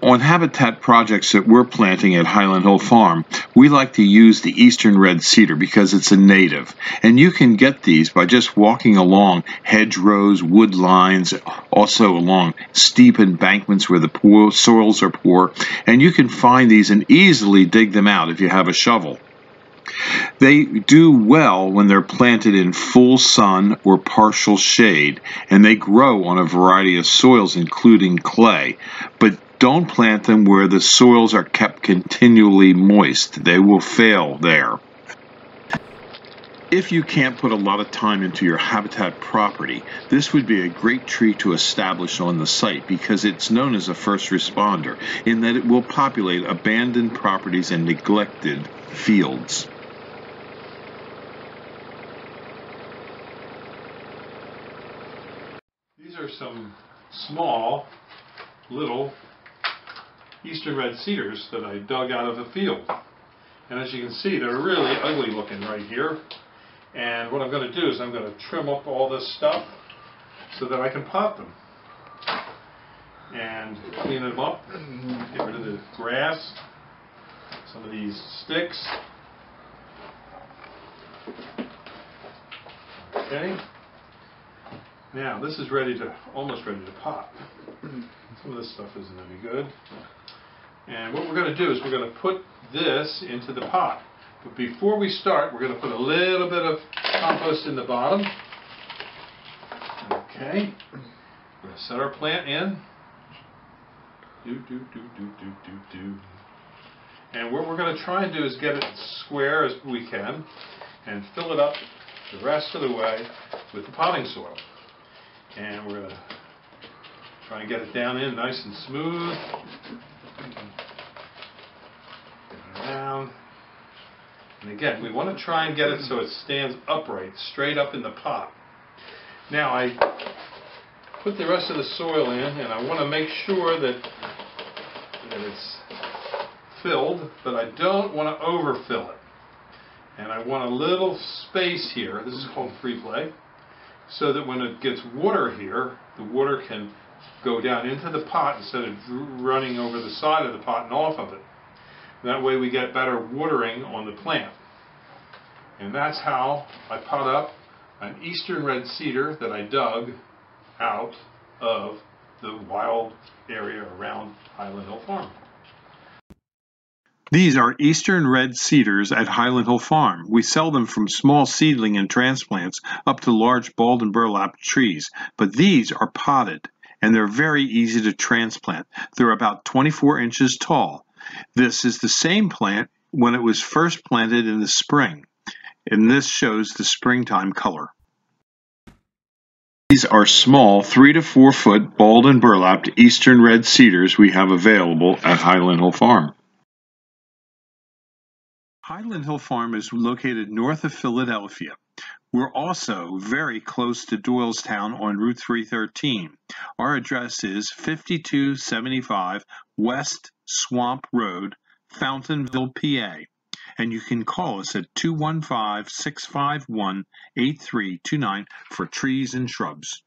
On habitat projects that we're planting at Highland Hill Farm, we like to use the eastern red cedar because it's a native. And you can get these by just walking along hedgerows, wood lines, also along steep embankments where the soils are poor. And you can find these and easily dig them out if you have a shovel. They do well when they're planted in full sun or partial shade, and they grow on a variety of soils, including clay. But don't plant them where the soils are kept continually moist. They will fail there. If you can't put a lot of time into your habitat property, this would be a great tree to establish on the site because it's known as a first responder in that it will populate abandoned properties and neglected fields. These are some small, little eastern red cedars that I dug out of the field. And as you can see, they're really ugly looking right here. And what I'm going to do is I'm going to trim up all this stuff so that I can pot them. And clean them up, get rid of the grass, some of these sticks. Okay. Now this is almost ready to pot. Some of this stuff isn't any good. And what we're going to do is we're going to put this into the pot. But before we start, we're going to put a little bit of compost in the bottom. Okay. We're going to set our plant in. And what we're going to try and do is get it square as we can and fill it up the rest of the way with the potting soil. And we're going to try and get it down in nice and smooth. Down. And again, we want to try and get it so it stands upright, straight up in the pot. Now I put the rest of the soil in, and I want to make sure that it's filled, but I don't want to overfill it. And I want a little space here, this is called free play, so that when it gets water here, the water can go down into the pot instead of running over the side of the pot and off of it. That way we get better watering on the plant. And that's how I pot up an eastern red cedar that I dug out of the wild area around Highland Hill Farm. These are eastern red cedars at Highland Hill Farm. We sell them from small seedling and transplants up to large bald and burlap trees, but these are potted and they're very easy to transplant. They're about 24 inches tall. This is the same plant when it was first planted in the spring, and this shows the springtime color. These are small 3 to 4 foot bald and burlapped eastern red cedars we have available at Highland Hill Farm. Highland Hill Farm is located north of Philadelphia. We're also very close to Doylestown on Route 313. Our address is 5275 West Swamp Road, Fountainville, PA. And you can call us at 215-651-8329 for trees and shrubs.